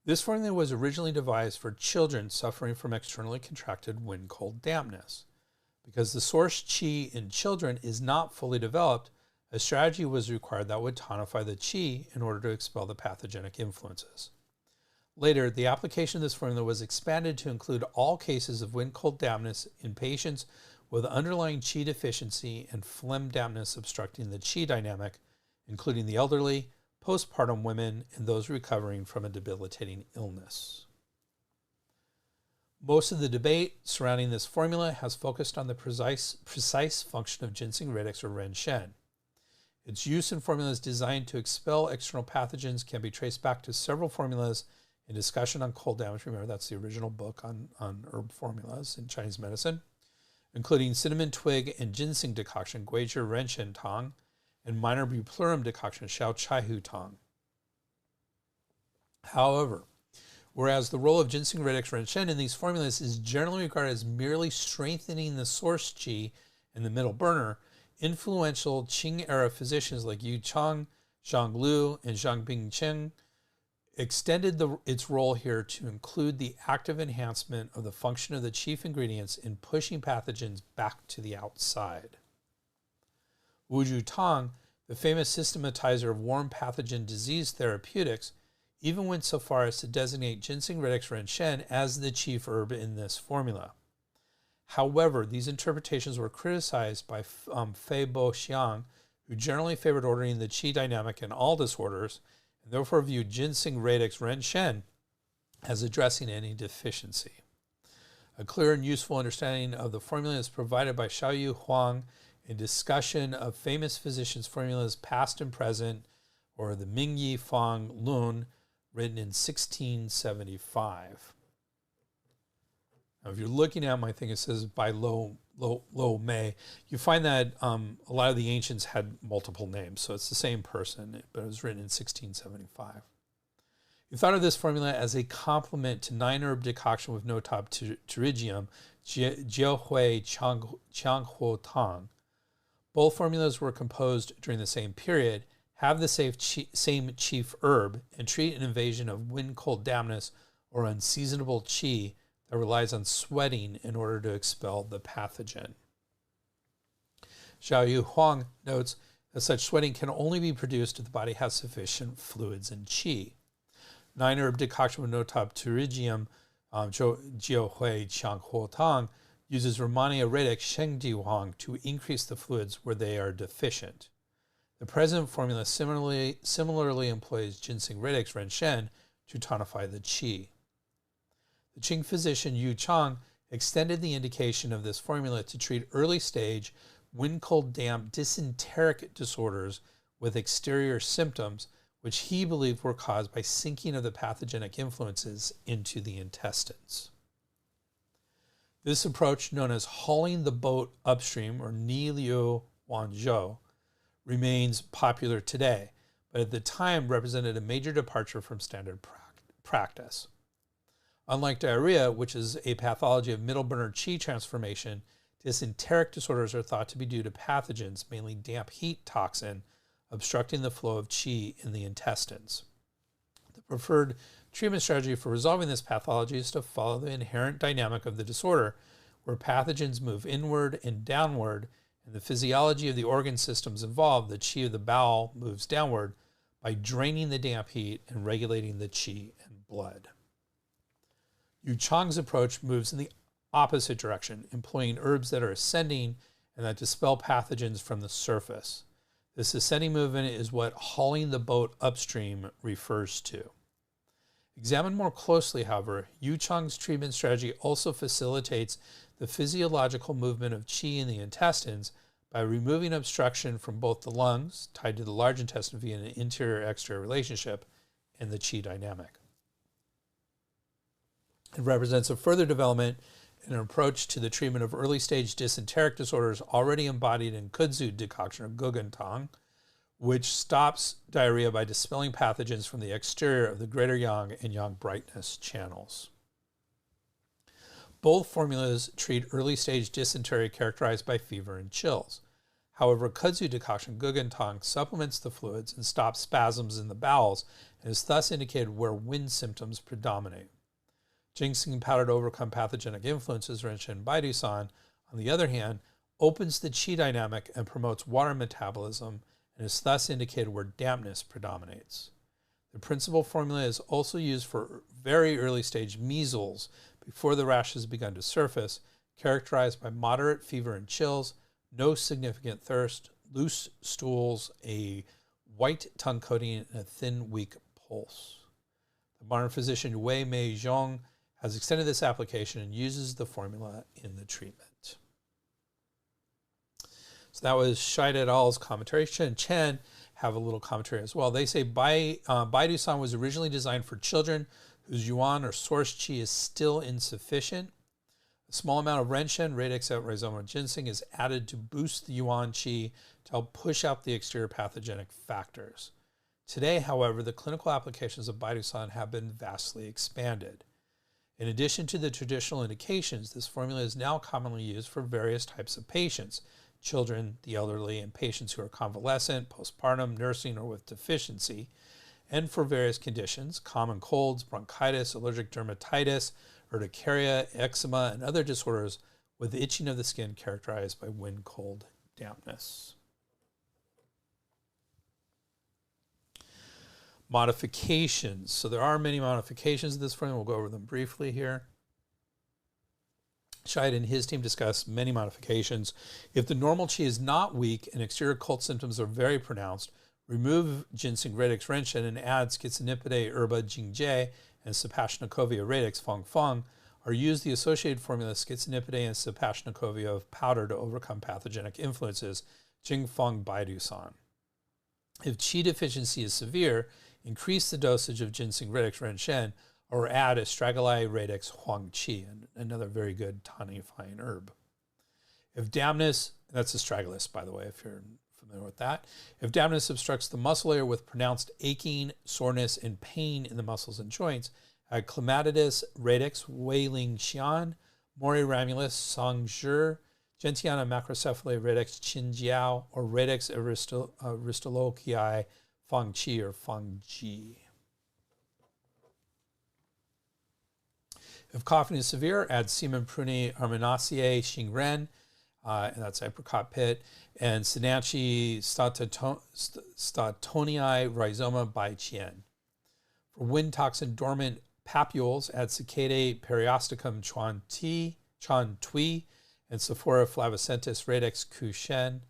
A: This formula was originally devised for children suffering from externally contracted wind cold dampness. Because the source qi in children is not fully developed, a strategy was required that would tonify the qi in order to expel the pathogenic influences. Later, the application of this formula was expanded to include all cases of wind cold dampness in patients with underlying qi deficiency and phlegm dampness obstructing the qi dynamic, including the elderly, postpartum women, and those recovering from a debilitating illness. Most of the debate surrounding this formula has focused on the precise function of ginseng radix or ren shen. Its use in formulas designed to expel external pathogens can be traced back to several formulas in Discussion on Cold Damage. Remember, that's the original book on herb formulas in Chinese medicine, including cinnamon twig and ginseng decoction, Guizhi ren shen tang, and minor bupleurum decoction, Xiao Chai Hu Tang. However, whereas the role of ginseng radix ren shen in these formulas is generally regarded as merely strengthening the source qi in the middle burner, influential Qing-era physicians like Yu Chang, Zhang Lu, and Zhang Bingqing extended its role here to include the active enhancement of the function of the chief ingredients in pushing pathogens back to the outside. Wu Ju Tang, the famous systematizer of warm pathogen disease therapeutics, even went so far as to designate ginseng radix ren shen as the chief herb in this formula. However, these interpretations were criticized by Fei Bo Xiang, who generally favored ordering the qi dynamic in all disorders, and therefore viewed ginseng radix ren shen as addressing any deficiency. A clear and useful understanding of the formula is provided by Xiaoyu Huang in Discussion of Famous Physicians' Formulas Past and Present, or the Mingyi Fang Lun, written in 1675. Now, if you're looking at my thing, it says by Lo Mei. You find that a lot of the ancients had multiple names, so it's the same person, but it was written in 1675. You thought of this formula as a complement to 9-herb decoction with notab pterygium, Jiaohui Qianghuo Tang. Both formulas were composed during the same period, have the same chief herb, and treat an invasion of wind-cold dampness or unseasonable qi that relies on sweating in order to expel the pathogen. Xiaoyu Huang notes that such sweating can only be produced if the body has sufficient fluids and qi. 9-herb decoction with notab pterygium, Jiaohui Qianghuo Tang, uses Rehmannia radix Shengdi Huang to increase the fluids where they are deficient. The present formula similarly employs ginseng radix ren shen to tonify the qi. The Qing physician Yu Chang extended the indication of this formula to treat early-stage wind-cold damp dysenteric disorders with exterior symptoms, which he believed were caused by sinking of the pathogenic influences into the intestines. This approach, known as hauling the boat upstream, or Ni Liu Wanzhou, remains popular today, but at the time represented a major departure from standard practice. Unlike diarrhea, which is a pathology of middle burner qi transformation, dysenteric disorders are thought to be due to pathogens, mainly damp heat toxin, obstructing the flow of qi in the intestines. The preferred treatment strategy for resolving this pathology is to follow the inherent dynamic of the disorder, where pathogens move inward and downward, and the physiology of the organ systems involved, the qi of the bowel moves downward by draining the damp heat and regulating the qi and blood. Yu Chang's approach moves in the opposite direction, employing herbs that are ascending and that dispel pathogens from the surface. This ascending movement is what hauling the boat upstream refers to. Examined more closely, however, Yu Chang's treatment strategy also facilitates the physiological movement of qi in the intestines by removing obstruction from both the lungs, tied to the large intestine via an interior-exterior relationship, and the qi dynamic. It represents a further development in an approach to the treatment of early-stage dysenteric disorders already embodied in kudzu decoction or gugentang, which stops diarrhea by dispelling pathogens from the exterior of the greater yang and yang brightness channels. Both formulas treat early-stage dysentery characterized by fever and chills. However, kudzu decoction gugentang supplements the fluids and stops spasms in the bowels and is thus indicated where wind symptoms predominate. Ginseng Powder to Overcome Pathogenic Influences, Ren Shen Baidu-san, on the other hand, opens the qi dynamic and promotes water metabolism and is thus indicated where dampness predominates. The principal formula is also used for very early stage measles before the rash has begun to surface, characterized by moderate fever and chills, no significant thirst, loose stools, a white tongue coating, and a thin, weak pulse. The modern physician Wei Mei Zhong has extended this application and uses the formula in the treatment. So that was Scheid et al.'s commentary. Chen have a little commentary as well. They say Baidu-san was originally designed for children whose yuan or source qi is still insufficient. A small amount of Renshen, radix et rhizoma ginseng, is added to boost the yuan qi to help push out the exterior pathogenic factors. Today, however, the clinical applications of Baidu-san have been vastly expanded. In addition to the traditional indications, this formula is now commonly used for various types of patients: children, the elderly, and patients who are convalescent, postpartum, nursing, or with deficiency, and for various conditions: common colds, bronchitis, allergic dermatitis, urticaria, eczema, and other disorders with itching of the skin characterized by wind, cold, dampness. Modifications. So there are many modifications of this formula. We'll go over them briefly here. Scheid and his team discuss many modifications. If the normal qi is not weak and exterior cult symptoms are very pronounced, remove ginseng radix renshen and add schizonipide herba jingjie and Sapashnacovia radix feng, or use the associated formula schizonipide and Sapashnacovia powder to overcome pathogenic influences, Jingfeng Baidu-san. If qi deficiency is severe, increase the dosage of ginseng radix renshen or add astragalus radix huang qi, another very good tonifying herb. If dampness, that's astragalus, by the way, if you're familiar with that. If dampness obstructs the muscle layer with pronounced aching, soreness, and pain in the muscles and joints, add clematis radix weiling xian, mori ramulus songzhi, gentiana macrocephalae radix qinjiao, or radix aristolochii feng qi or feng ji. If coughing is severe, add Semen pruni arminaceae xingren, and that's apricot pit, and Sinanchi statonii rhizoma bai qian. For wind toxin dormant papules, add Cicadae periosticum chuan tui, and Sephora flavicentis radix ku Shen.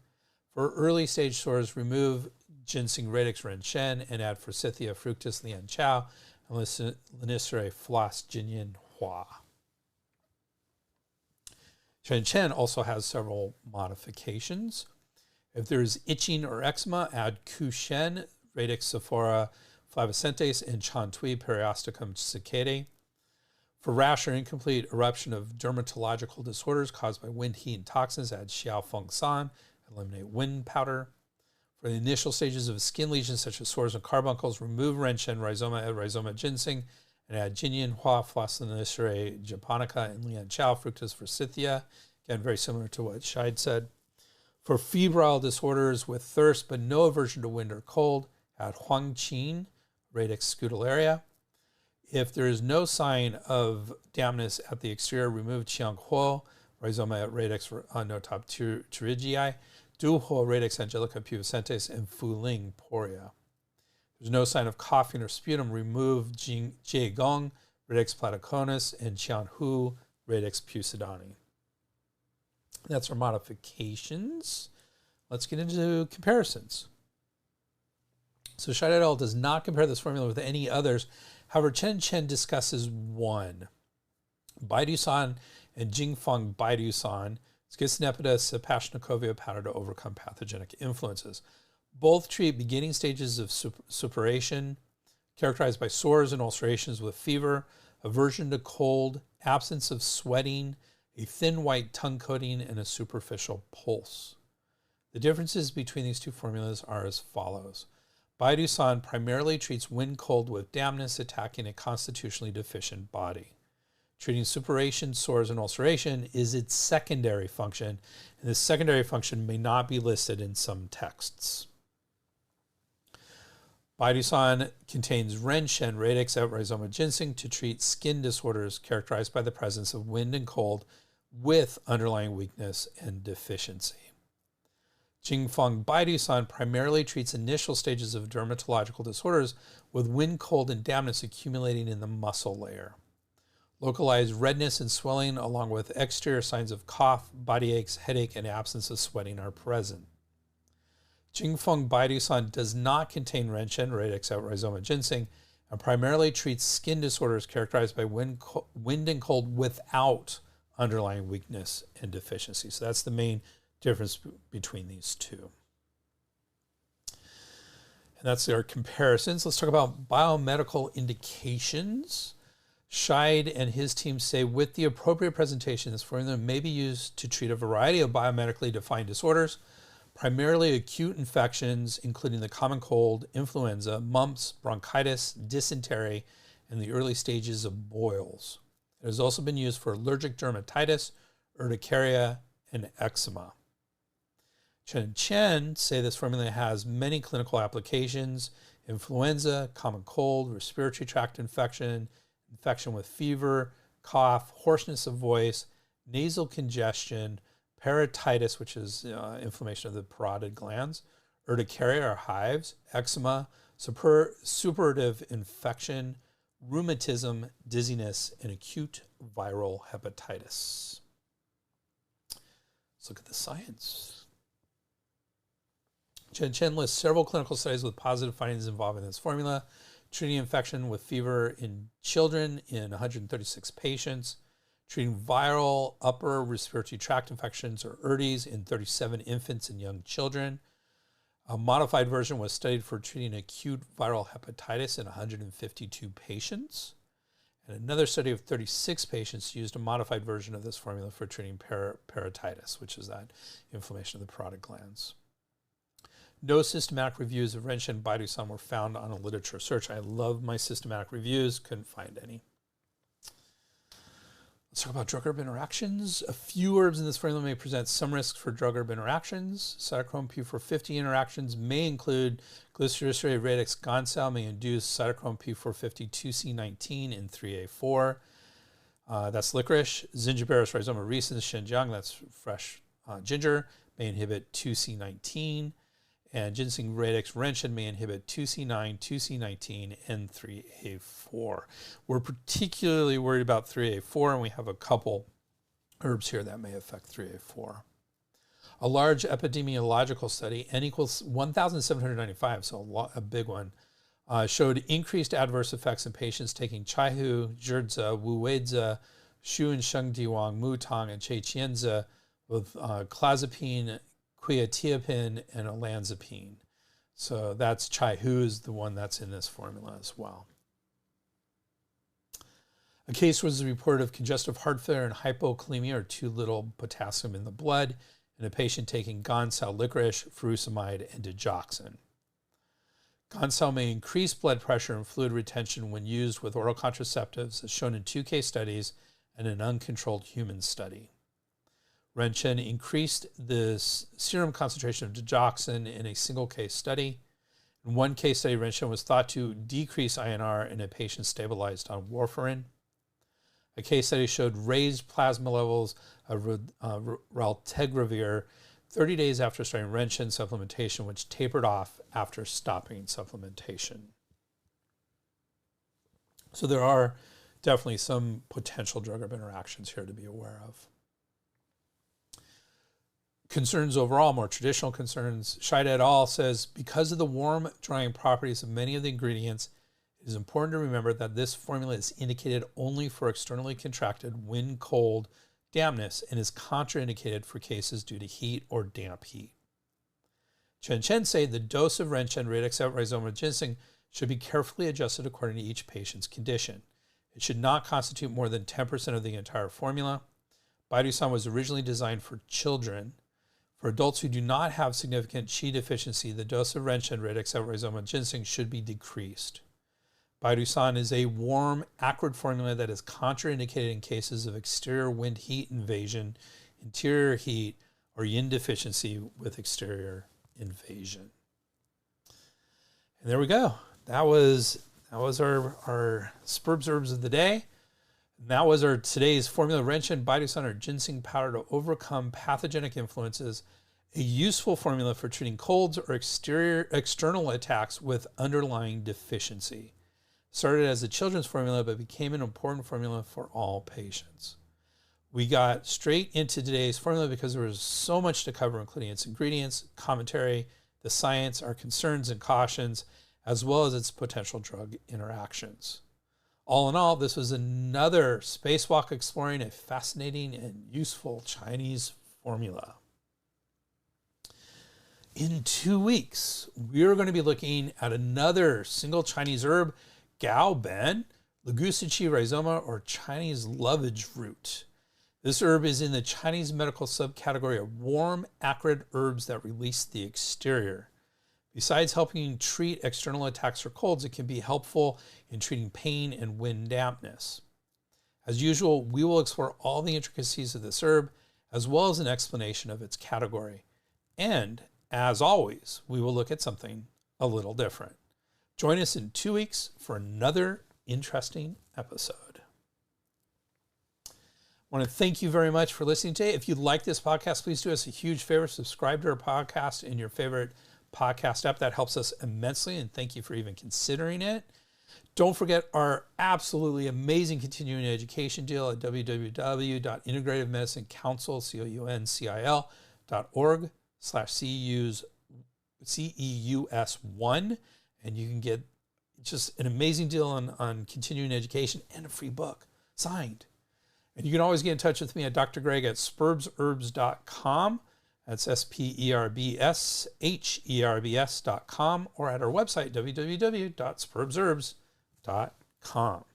A: For early stage sores, remove ginseng radix renshen and add Forsythia fructus lian chao and Linicerae flos jinyin hua. Chen also has several modifications. If there is itching or eczema, add ku Shen, radix Sephora flavicentes, and Chuan tui periosticum cicadae. For rash or incomplete eruption of dermatological disorders caused by wind, heat, and toxins, add Xiao Feng San, eliminate wind powder. For the initial stages of skin lesions such as sores and carbuncles, remove Renshen, rhizoma et rhizoma ginseng, and add Jinyin Hua, Flossenicerae japonica, and Lian Chao, fructus forsythia. Again, very similar to what Scheid said. For febrile disorders with thirst but no aversion to wind or cold, add Huang Qin, radix scutularia. If there is no sign of dampness at the exterior, remove Qiang Huo, rhizoma et radix notop pterygii, Du Huo, radix angelica pubescentes, and Fu Ling poria. If there's no sign of coughing or sputum, remove Jie Gong, radix platyconus, and Qian Hu, radix pusidani. That's our modifications. Let's get into comparisons. So Scheid et al. Does not compare this formula with any others. However, Chen discusses one. Baidu-san and Jingfeng Baidu-san, schizonepida Sapashnacovia powder to overcome pathogenic influences. Both treat beginning stages of suppuration, characterized by sores and ulcerations with fever, aversion to cold, absence of sweating, a thin white tongue coating, and a superficial pulse. The differences between these two formulas are as follows. Baidu-san primarily treats wind cold with dampness attacking a constitutionally deficient body. Treating suppuration, sores, and ulceration is its secondary function, and this secondary function may not be listed in some texts. Baidu-san contains Renshen, radix et rhizoma ginseng to treat skin disorders characterized by the presence of wind and cold with underlying weakness and deficiency. Jingfeng Baidu-san primarily treats initial stages of dermatological disorders with wind, cold, and dampness accumulating in the muscle layer. Localized redness and swelling along with exterior signs of cough, body aches, headache, and absence of sweating are present. Jingfeng Baidu-san does not contain Renshen, radix et rhizoma ginseng, primarily treats skin disorders characterized by wind and cold without underlying weakness and deficiency. So that's the main difference between these two. And that's our comparisons. Let's talk about biomedical indications. Scheid and his team say with the appropriate presentation, this formula may be used to treat a variety of biomedically defined disorders, primarily acute infections, including the common cold, influenza, mumps, bronchitis, dysentery, and the early stages of boils. It has also been used for allergic dermatitis, urticaria, and eczema. Shen and Chen say this formula has many clinical applications: influenza, common cold, respiratory tract infection, infection with fever, cough, hoarseness of voice, nasal congestion, parotitis, which is inflammation of the parotid glands, urticaria or hives, eczema, suppurative infection, rheumatism, dizziness, and acute viral hepatitis. Let's look at the science. Chen lists several clinical studies with positive findings involving this formula, treating infection with fever in children in 136 patients, treating viral upper respiratory tract infections or URTIs in 37 infants and young children. A modified version was studied for treating acute viral hepatitis in 152 patients. And another study of 36 patients used a modified version of this formula for treating parotitis, which is that inflammation of the parotid glands. No systematic reviews of Ren, Shen, Baidu-san were found on a literature search. I love my systematic reviews, couldn't find any. Let's talk about drug-herb interactions. A few herbs in this formula may present some risks for drug-herb interactions. Cytochrome P450 interactions may include Glycerocerate radix gansal may induce cytochrome P450 2C19 and 3A4. That's licorice. Zingiberis rhizoma recens Shenjiang, that's fresh ginger, may inhibit 2C19. And Ginseng radix Ren, Shen may inhibit 2C9, 2C19, and 3A4. We're particularly worried about 3A4, and we have a couple herbs here that may affect 3A4. A large epidemiological study, N equals 1,795, so a big one, showed increased adverse effects in patients taking Chaihu, Zhizi, Wuweizi, Shu and Shengdiwang, Mutang, and Cheiqianzi with clozapine, quetiapine, and olanzapine. So that's Chaihu is the one that's in this formula as well. A case was reported of congestive heart failure and hypokalemia, or too little potassium in the blood, in a patient taking gansal, licorice, furosemide, and digoxin. Gansal may increase blood pressure and fluid retention when used with oral contraceptives, as shown in 2 case studies and an uncontrolled human study. Ren, Shen increased the serum concentration of digoxin in a single case study. In 1 case study, Ren, Shen was thought to decrease INR in a patient stabilized on warfarin. A case study showed raised plasma levels of raltegravir 30 days after starting Ren, Shen supplementation, which tapered off after stopping supplementation. So there are definitely some potential drug-herb interactions here to be aware of. Concerns overall, more traditional concerns. Scheid et al. Says, because of the warm drying properties of many of the ingredients, it is important to remember that this formula is indicated only for externally contracted wind, cold, dampness, and is contraindicated for cases due to heat or damp heat. Chen say the dose of Ren, Shen, radix rhizoma ginseng should be carefully adjusted according to each patient's condition. It should not constitute more than 10% of the entire formula. Baidu-san was originally designed for children. For adults who do not have significant Qi deficiency, the dose of Ren, Shen, radix rhizoma ginseng should be decreased. Baidu-san is a warm, acrid formula that is contraindicated in cases of exterior wind heat invasion, interior heat, or yin deficiency with exterior invasion. And there we go. That was our Spurbs Herbs of the day. And that was our today's formula. Ren, Shen, Baidu-san, or ginseng powder to overcome pathogenic influences, a useful formula for treating colds or external attacks with underlying deficiency. Started as a children's formula, but became an important formula for all patients. We got straight into today's formula because there was so much to cover, including its ingredients, commentary, the science, our concerns and cautions, as well as its potential drug interactions. All in all, this was another spacewalk exploring a fascinating and useful Chinese formula. In 2 weeks, we're going to be looking at another single Chinese herb, gaoben, Ligusichi rhizoma, or Chinese lovage root. This herb is in the Chinese medical subcategory of warm, acrid herbs that release the exterior. Besides helping treat external attacks or colds, it can be helpful in treating pain and wind dampness. As usual, we will explore all the intricacies of this herb, as well as an explanation of its category. And, as always, we will look at something a little different. Join us in 2 weeks for another interesting episode. I want to thank you very much for listening today. If you like this podcast, please do us a huge favor. Subscribe to our podcast in your favorite podcast app. That helps us immensely, and thank you for even considering it. Don't forget our absolutely amazing continuing education deal at www.integrativeMedicineCouncil.org/CEUS1, and you can get just an amazing deal on continuing education and a free book signed. And you can always get in touch with me at Dr. Greg at spurbsherbs.com. That's SPERBSHERBS.com, or at our website, www.spurbsherbs.com.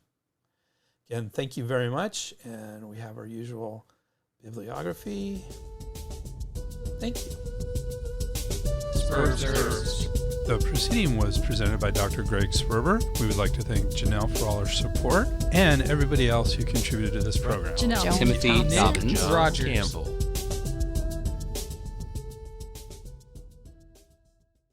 A: Again, thank you very much. And we have our usual bibliography. Thank you.
B: Spurbs Herbs.
A: The proceeding was presented by Dr. Greg Sperber. We would like to thank Janelle for all her support and everybody else who contributed to this program.
B: Timothy Dobbins,
C: Rogers,
B: Campbell.